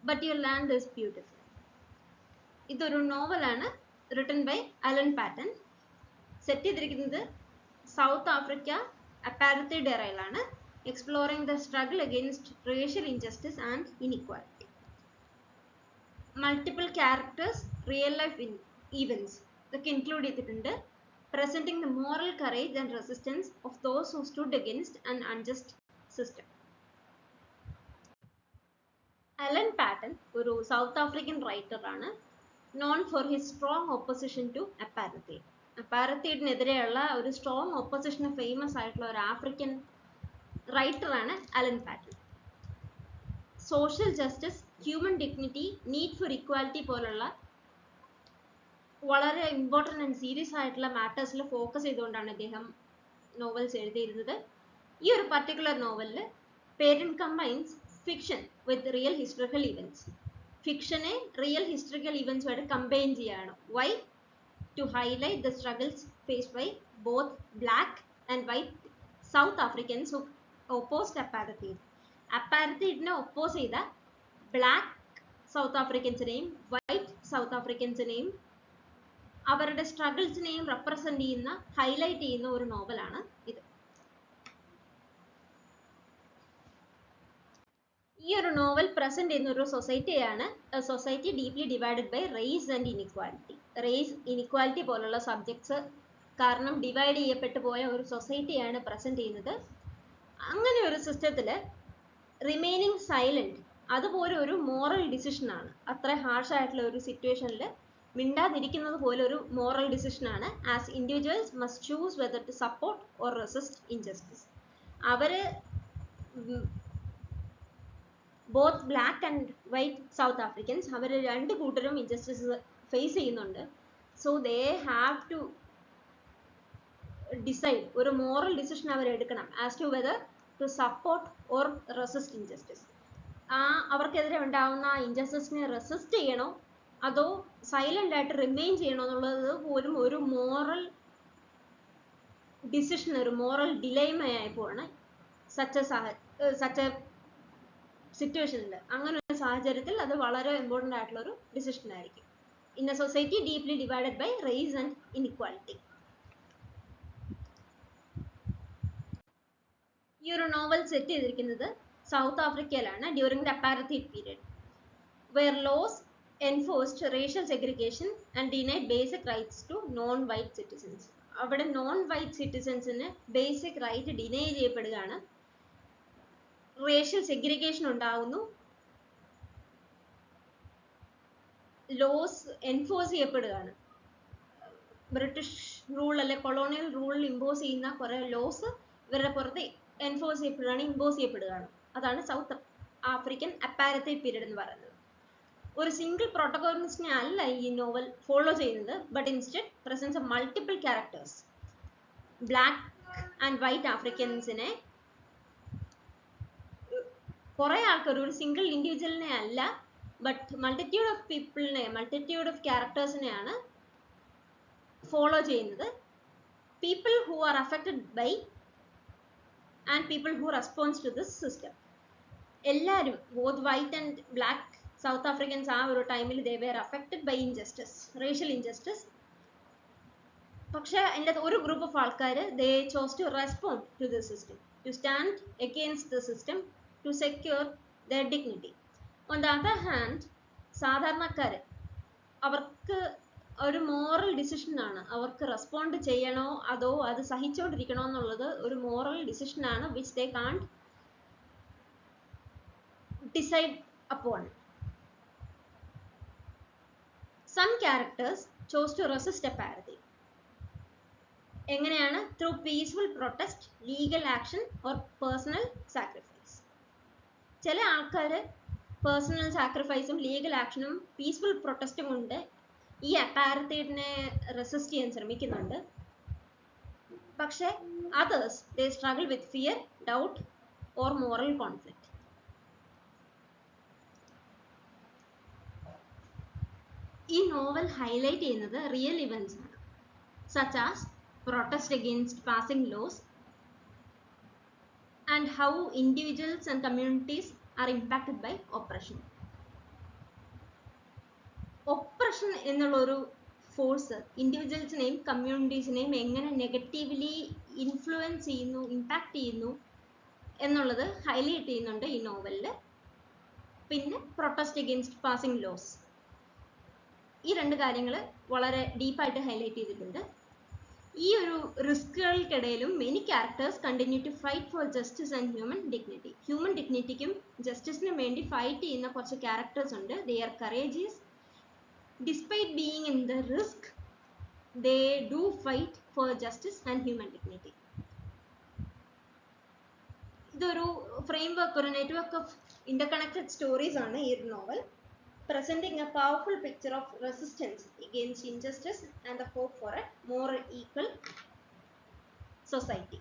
but your land is beautiful. ഇതൊരു നോവലാണ് written by Alan Paton. Set ചെയ്തിരിക്കുന്നത് South Africa apartheid എറയിലാണ്, exploring the struggle against racial injustice and inequality. Multiple characters, real life events ഇതൊക്കെ include ചെയ്തിട്ടുണ്ട്, presenting the moral courage and resistance of those who stood against an unjust system. Alan Paton ഒരു south African writer ആണ്, known for his strong opposition to apartheid. അപ്പാരത്തൈഡിനെതിരെയുള്ള ഒരു strong ഓപ്പോസിഷന് famous ആയിട്ടുള്ള ഒരു African writer ആണ് Alan Paton. Social justice, human dignity, need for equality പോലുള്ള വളരെ ഇമ്പോർട്ടൻ്റ് ആൻഡ് സീരിയസ് ആയിട്ടുള്ള മാറ്റേഴ്സിൽ ഫോക്കസ് ചെയ്തുകൊണ്ടാണ് അദ്ദേഹം നോവൽസ് എഴുതിയിരുന്നത്. ഈ ഒരു പർട്ടിക്കുലർ നോവലിൽ Paton combines fiction with real historical events. ഫിക്ഷനെ റിയൽ ഹിസ്റ്റോറിക്കൽ ഇവൻറ്റ്സുമായിട്ട് കമ്പൈൻ ചെയ്യാണ്. Why? To highlight the struggles faced by both black and white South Africans who opposed apartheid. അപ്പാരത്തൈഡിനെ ഒപ്പോസ് ചെയ്ത ബ്ലാക്ക് സൗത്ത് ആഫ്രിക്കൻസിനെയും വൈറ്റ് സൗത്ത് ആഫ്രിക്കൻസിനെയും അവരുടെ സ്ട്രഗിൾസിനെയും represent ചെയ്യുന്ന, ഹൈലൈറ്റ് ചെയ്യുന്ന ഒരു നോവലാണ് ഇത്. ഈ ഒരു നോവൽ പ്രസന്റ് ചെയ്യുന്ന ഒരു സൊസൈറ്റിയാണ്, society deeply divided by race and inequality. Race, inequality പോലുള്ള സബ്ജക്ട്സ് കാരണം ഡിവൈഡ് ചെയ്യപ്പെട്ടു പോയ ഒരു സൊസൈറ്റിയാണ് പ്രസന്റ് ചെയ്യുന്നത്. അങ്ങനെ ഒരു സിസ്റ്റത്തിൽ റിമൈനിങ് സൈലന്റ് അതുപോലെ ഒരു മോറൽ ഡിസിഷനാണ്. അത്ര ഹാർഷ് ആയിട്ടുള്ള ഒരു സിറ്റുവേഷനിൽ മിണ്ടാതിരിക്കുന്നത് പോലെ ഒരു മോറൽ ഡിസിഷനാണ്. As individuals must choose whether to support or resist injustice. അവര് both black and white South Africans അവർ രണ്ട് കൂട്ടരും ഇൻജസ്റ്റിസ് ഫേസ് ചെയ്യുന്നുണ്ട്. So they have to decide, ഒരു മോറൽ ഡിസിഷൻ അവർ എടുക്കണം as to whether to support or resist injustice. അവർക്കെതിരെ ഉണ്ടാവുന്ന ആ ഇൻജസ്റ്റിസിനെ റെസിസ്റ്റ് ചെയ്യണോ അതോ സൈലന്റ് ആയിട്ട് റിമെയിൻ ചെയ്യണോ എന്നുള്ളത് പോലും ഒരു മോറൽ ഡിസിഷൻ, ഒരു മോറൽ ഡിലൈമയായപ്പോഴാണ് സച്ച് എ സിറ്റുവേഷനിൽ, അങ്ങനെ ഒരു സാഹചര്യത്തിൽ അത് വളരെ ഇമ്പോർട്ടൻ്റ് ആയിട്ടുള്ള ഒരു ഡിസിഷൻ ആയിരിക്കും. In a society deeply divided by race and inequality. ഈ ഒരു നോവൽ സെറ്റ് ചെയ്തിരിക്കുന്നത് സൗത്ത് ആഫ്രിക്കയിലാണ് during the apartheid period, where laws enforced racial segregation and denied basic rights to non-white citizens. അവിടെ നോൺ വൈറ്റ് സിറ്റിസൻസിന് basic right deny ചെയ്യപ്പെടുകയാണ്, racial segregation ഉണ്ടാകുന്നു, laws enforce ചെയ്യപ്പെടുകയാണ്. British rule അല്ലെ കൊളോണിയൽ റൂളിൽ impose ചെയ്യുന്ന കുറെ ലോസ് ഇവരുടെ പുറത്ത് എൻഫോഴ്സ് ചെയ്യപ്പെടുകയാണ്, ഇമ്പോസ് ചെയ്യപ്പെടുകയാണ്. അതാണ് സൗത്ത് ആഫ്രിക്കൻ അപ്പാരത്തൈഡ് പീരീഡ് എന്ന് പറയുന്നത്. ഒരു സിംഗിൾ പ്രോട്ടഗോണിസ്റ്റിനെ അല്ല ഈ നോവൽ ഫോളോ ചെയ്യുന്നത്, but instead presence of multiple characters. Black and white ആഫ്രിക്കൻസിനെ കുറെ ആൾക്കാർ, ഒരു സിംഗിൾ ഇൻഡിവിജ്വലിനെ അല്ല, ബട്ട് മൾട്ടിറ്റ്യൂഡ് ഓഫ് പീപ്പിളിനെ, മൾട്ടിറ്റ്യൂഡ് ഓഫ് ക്യാരക്ടേഴ്സിനെയാണ് ഫോളോ ചെയ്യുന്നത്. People who are affected by and people who respond to this system. എല്ലാവരും, both white and black South Africans ആ ഒരു ടൈമിൽ they were affected by injustice, racial injustice. പക്ഷെ അതിൻ്റെ ഒരു ഗ്രൂപ്പ് ഓഫ് ആൾക്കാർ they chose to respond to the system, to stand against the system, to secure their dignity. On the other hand സാധാരണക്കാർ, അവർക്ക് ഒരു മോറൽ ഡിസിഷനാണ്, അവർക്ക് റെസ്പോണ്ട് ചെയ്യണോ അതോ അത് സഹിച്ചുകൊണ്ടിരിക്കണോ എന്നുള്ളത് ഒരു മോറൽ ഡിസിഷനാണ്, which they can't decide upon. Some characters chose to resist apartheid. എങ്ങനെയാണ്? Through peaceful protest, legal action or personal sacrifice. ചില ആൾക്കാർ പേഴ്സണൽ സാക്രിഫൈസും ലീഗൽ ആക്ഷനും പീസ്ഫുൾ പ്രൊട്ടസ്റ്റും കൊണ്ട് ഈ അപ്പാരത്തൈഡിനെ റെസിസ്റ്റ് ചെയ്യാൻ ശ്രമിക്കുന്നുണ്ട്. പക്ഷെ others they struggle with fear, doubt or moral conflict. ഈ നോവൽ ഹൈലൈറ്റ് ചെയ്യുന്നത് റിയൽ ഇവൻറ്റ്സ് ആണ്, such as protest against passing laws and how individuals and communities are impacted by oppression. Oppression എന്നുള്ളൊരു ഫോഴ്സ് ഇൻഡിവിജ്വൽസിനെയും കമ്മ്യൂണിറ്റീസിനെയും എങ്ങനെ negatively influence ചെയ്യുന്നു, impact ചെയ്യുന്നു എന്നുള്ളത് highlight ചെയ്യുന്നുണ്ട് ഈ നോവലിൽ. പിന്നെ പ്രൊട്ടസ്റ്റ് അഗെയിൻസ്റ്റ് പാസിംഗ് ലോസ്, ഈ രണ്ട് കാര്യങ്ങൾ വളരെ ഡീപ്പായിട്ട് ഹൈലൈറ്റ് ചെയ്തിട്ടുണ്ട്. ഈ ഒരു റിസ്കുകൾക്കിടയിലും many characters continue to fight for justice and human dignity. Human ഡിഗ്നിറ്റിക്കും ജസ്റ്റിസിനും വേണ്ടി ഫൈറ്റ് ചെയ്യുന്ന കുറച്ച് ക്യാരക്ടേഴ്സ് ഉണ്ട്. They are courageous. Despite being in the risk, they do fight for justice and human dignity. ഇതൊരു ഫ്രെയിംവർക്ക്, ഒരു നെറ്റ്വർക്ക് ഓഫ് ഇന്റർകണക്റ്റഡ് സ്റ്റോറീസ് ആണ് ഈ ഒരു novel. Presenting a powerful picture of resistance against injustice and the hope for a more equal society.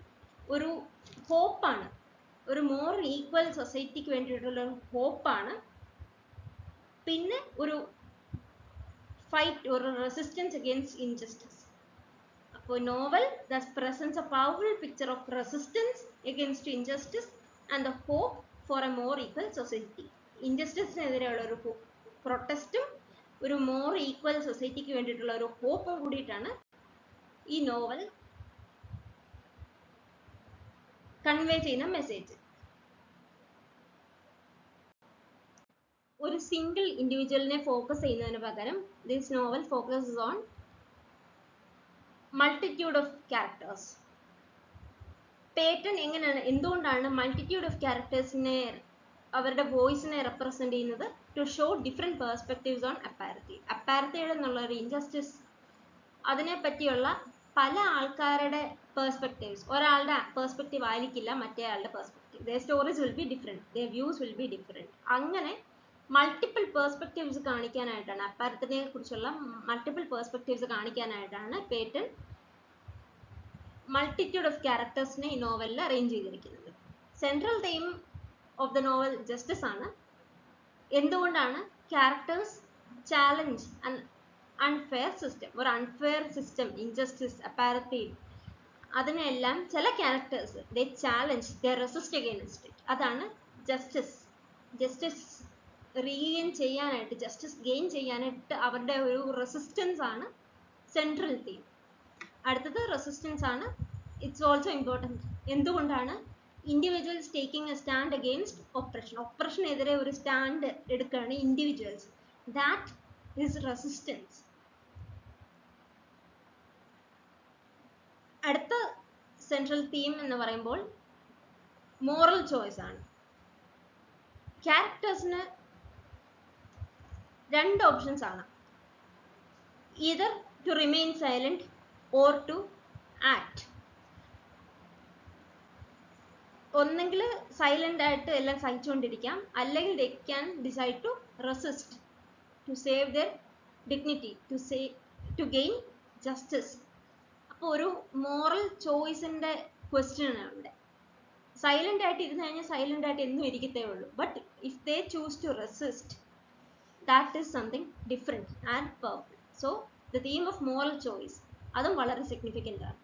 ഒരു ഹോപ്പാണ്, ഒരു more equal സൊസൈറ്റിക്ക് വേണ്ടിയിട്ടുള്ള ഒരു ഹോപ്പാണ്. പിന്നെ ഒരു ഫൈറ്റ്, ഒരു റെസിസ്റ്റൻസ് അഗെയിൻസ്റ്റ് ഇൻജസ്റ്റിസ്. അപ്പോൾ novel thus presents a powerful picture of resistance against injustice and the hope for a more equal society. ഇൻജസ്റ്റിസിനെതിരെയുള്ള ഒരു പ്രൊട്ടസ്റ്റും ഒരു മോർ ഈക്വൽ സൊസൈറ്റിക്ക് വേണ്ടിയിട്ടുള്ള ഒരു ഹോപ്പും കൂടിയിട്ടാണ് ഈ നോവൽ കൺവേ ചെയ്യുന്ന മെസ്സേജ്. ഒരു സിംഗിൾ ഇൻഡിവിജ്വലിനെ ഫോക്കസ് ചെയ്യുന്നതിന് പകരം this novel focuses on multitude of characters. Paton എങ്ങനെയാണ്, എന്തുകൊണ്ടാണ് മൾട്ടിറ്റ്യൂഡ് ഓഫ് ക്യാരക്ടേഴ്സിനെ, അവരുടെ വോയിസിനെ റെപ്രസെന്റ് ചെയ്യുന്നത്? To show different perspectives on apartheid. Apartheid എന്നുള്ള ഒരു ഇൻജസ്റ്റിസ്, അതിനെ പറ്റിയുള്ള പല ആൾക്കാരുടെ പെർസ്പെക്റ്റീവ്സ്, ഒരാളുടെ പെർസ്പെക്റ്റീവ് ആയിരിക്കില്ല മറ്റേ ആളുടെ perspective. Their stories will be different, their views will be different. അങ്ങനെ മൾട്ടിപ്പിൾ പെർസ്പെക്റ്റീവ്സ് കാണിക്കാനായിട്ടാണ്, അപ്പാരത്തൈഡിനെ കുറിച്ചുള്ള മൾട്ടിപ്പിൾ പെർസ്പെക്റ്റീവ്സ് കാണിക്കാനായിട്ടാണ് പേറ്റൺ മൾട്ടിറ്റ്യൂഡ് ഓഫ് ക്യാരക്ടേഴ്സിനെ ഈ നോവലിൽ അറേഞ്ച് ചെയ്തിരിക്കുന്നത്. Central theme of the novel justice ആണ്. എന്തുകൊണ്ടാണ് ക്യാരക്ടേഴ്സ് ചാലഞ്ച് അൺഫെയർ സിസ്റ്റം, ഒരു അൺഫെയർ സിസ്റ്റം, ഇൻജസ്റ്റിസ്, അപ്പാരത്തൈഡ്, അതിനെല്ലാം ചില characters they challenge, they resist against it. അതാണ് ജസ്റ്റിസ്. ജസ്റ്റിസ് റീഗെയിൻ ചെയ്യാനായിട്ട്, ജസ്റ്റിസ് ഗെയിൻ ചെയ്യാനായിട്ട് അവരുടെ ഒരു റെസിസ്റ്റൻസ് ആണ് സെൻട്രൽ തീം. അടുത്തത് റെസിസ്റ്റൻസ് ആണ്. It's also important. എന്തുകൊണ്ടാണ്? Individuals taking a stand against oppression. ഒപ്രഷനെതിരെ ഒരു സ്റ്റാൻഡ് എടുക്കുകയാണ് ഇൻഡിവിജ്വൽസ്. That is resistance. അടുത്ത സെൻട്രൽ തീം എന്ന് പറയുമ്പോൾ മോറൽ ചോയ്സ് ആണ്. ക്യാരക്ടേഴ്സിന് രണ്ട് ഓപ്ഷൻസ് ആണ്. Either to remain silent or to act. ഒന്നെങ്കിൽ സൈലന്റ് ആയിട്ട് എല്ലാം സഹിച്ചുകൊണ്ടിരിക്കാം, അല്ലെങ്കിൽ they can decide to resist to save their dignity, to gain justice. അപ്പോൾ ഒരു മോറൽ ചോയ്സിന്റെ ക്വസ്റ്റ്യൻ ആണ് ഇവിടെ. സൈലന്റ് ആയിട്ട് ഇരുന്ന് കഴിഞ്ഞാൽ സൈലന്റ് ആയിട്ട് എന്നും ഇരിക്കത്തേ ഉള്ളൂ. But if they choose to resist, that is something different and powerful. So the theme of moral choice അതും വളരെ സിഗ്നിഫിക്കൻ്റ് ആണ്.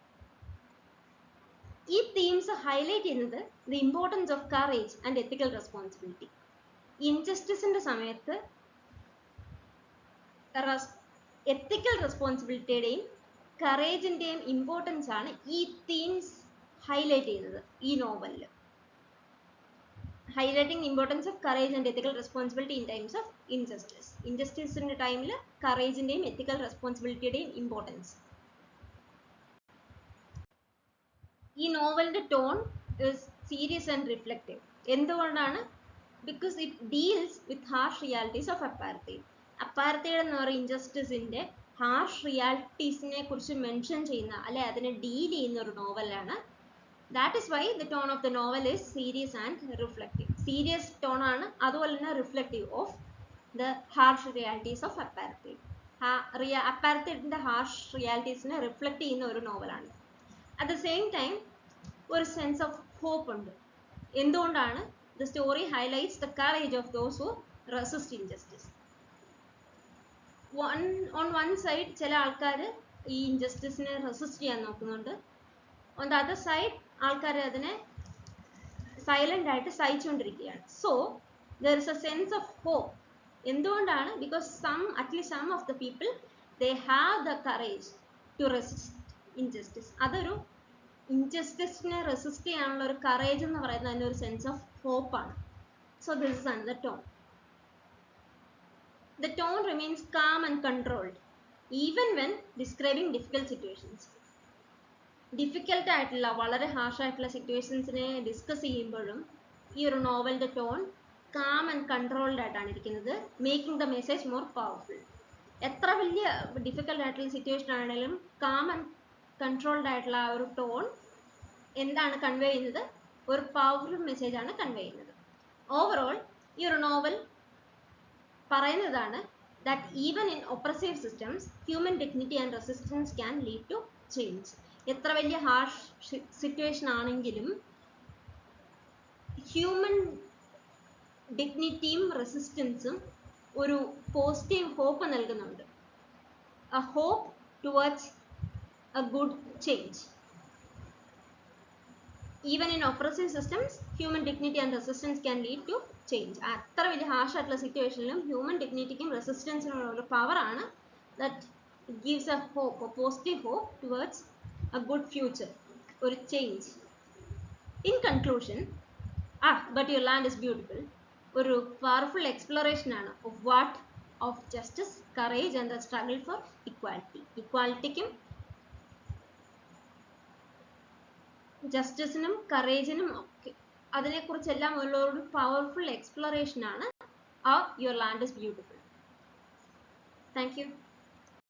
ഈ തീംസ് ഹൈലൈറ്റ് ചെയ്യുന്നത് the importance of courage and ethical responsibility. ഇൻജസ്റ്റിസിന്റെ സമയത്ത് എത്തിക്കൽ റെസ്പോൺസിബിലിറ്റിയുടെയും കറേജിന്റെയും ഇമ്പോർട്ടൻസ് ആണ് ഈ തീംസ് ഹൈലൈറ്റ് ചെയ്യുന്നത് ഈ നോവലിൽ. Highlighting importance of courage and ethical responsibility in times of injustice. ഇൻജസ്റ്റിസിന്റെ ടൈമിൽ കറേജിന്റെയും എത്തിക്കൽ റെസ്പോൺസിബിലിറ്റിയുടെയും ഇമ്പോർട്ടൻസ്. ഈ നോവലിന്റെ tone is serious and reflective. എന്തുകൊണ്ടാണ്? because it deals with harsh realities of apartheid. apartheid എന്ന് പറയുന്ന ഇൻജസ്റ്റിസിന്റെ ഹാർഷ് റിയാലിറ്റീസിനെ കുറിച്ച് മെൻഷൻ ചെയ്യുന്ന, അല്ലെ അതിനെ ഡീൽ ചെയ്യുന്ന ഒരു നോവലാണ്. That is why the tone of the novel is serious and reflective. Serious tone ആണ്, അതുപോലെ തന്നെ reflective of the harsh realities of apartheid. അപ്പാരത്തൈഡിന്റെ ഹാർഷ് റിയാലിറ്റീസിനെ റിഫ്ലക്ട് ചെയ്യുന്ന ഒരു നോവലാണ്. അറ്റ് ദ സെയിം ടൈം ഒരു സെൻസ് ഓഫ് ഹോപ്പ് ഉണ്ട്. എന്തുകൊണ്ടാണ്? The story highlights the courage of those who resist injustice. On one side ചില ആൾക്കാർ ഈ ഇൻജസ്റ്റിസിനെ റെസിസ്റ്റ് ചെയ്യാൻ നോക്കുന്നുണ്ട്. ഓൺ ദ അതർ സൈഡ് ആൾക്കാർ അതിനെ സൈലന്റ് ആയിട്ട് സഹിച്ചുകൊണ്ടിരിക്കുകയാണ്. So there is a sense of hope, എന്തുകൊണ്ടാണ്? Because at least some of the people they have the courage to resist injustice. അതൊരു ഇൻജസ്റ്റിസിനെ റെസിസ്റ്റ് ചെയ്യാനുള്ള ഒരു കറേജ് എന്ന് പറയുന്നത് അതിൻ്റെ ഒരു സെൻസ് ഓഫ് ഹോപ്പാണ്. So this is another tone. The tone remains calm and controlled even when describing difficult situations. Difficult ആയിട്ടുള്ള വളരെ ഹാർഷ് ആയിട്ടുള്ള സിറ്റുവേഷൻസിനെ ഡിസ്കസ് ചെയ്യുമ്പോഴും ഈ ഒരു നോവലിൻ്റെ ടോൺ കാം ആൻഡ് കൺട്രോൾഡ് ആയിട്ടാണ് ഇരിക്കുന്നത്, making the message more powerful. എത്ര വലിയ ഡിഫിക്കൽട്ട് ആയിട്ടുള്ള സിറ്റുവേഷൻ ആണെങ്കിലും കാം ആൻഡ് കൺട്രോൾഡ് ആയിട്ടുള്ള ആ ഒരു ടോൺ എന്താണ് കൺവേ ചെയ്യുന്നത്? ഒരു പവർഫുൾ മെസ്സേജ് ആണ് കൺവേ ചെയ്യുന്നത്. ഓവറോൾ ഈ ഒരു നോവൽ പറയുന്നതാണ് that even in oppressive systems human dignity and resistance can lead to change. എത്ര വലിയ ഹാർഷ് സിറ്റുവേഷൻ ആണെങ്കിലും ഹ്യൂമൻ ഡിഗ്നിറ്റിയും റെസിസ്റ്റൻസും ഒരു പോസിറ്റീവ് ഹോപ്പ് നൽകുന്നുണ്ട്. a hope towards a good change. Even in oppressive systems human dignity and resistance can lead to change. അത്ര വലിയ harsh ആയിട്ടുള്ള സിറ്റുവേഷനിലും human ഡിഗ്നിറ്റിക്കും റെസിസ്റ്റൻസിനുള്ള ഒരു പവർ ആണ് that gives a hope, a positive hope towards a good future, ഒരു change. In conclusion, but your land is beautiful ഒരു powerful exploration ആണ് of what of justice, courage and the struggle for equality. ഇക്വാലിറ്റിക്കും ജസ്റ്റിസിനും കറേജിനും ഒക്കെ അതിനെക്കുറിച്ചെല്ലാം ഉള്ള ഒരു പവർഫുൾ എക്സ്പ്ലോറേഷൻ ആണ് your land is beautiful. Thank U.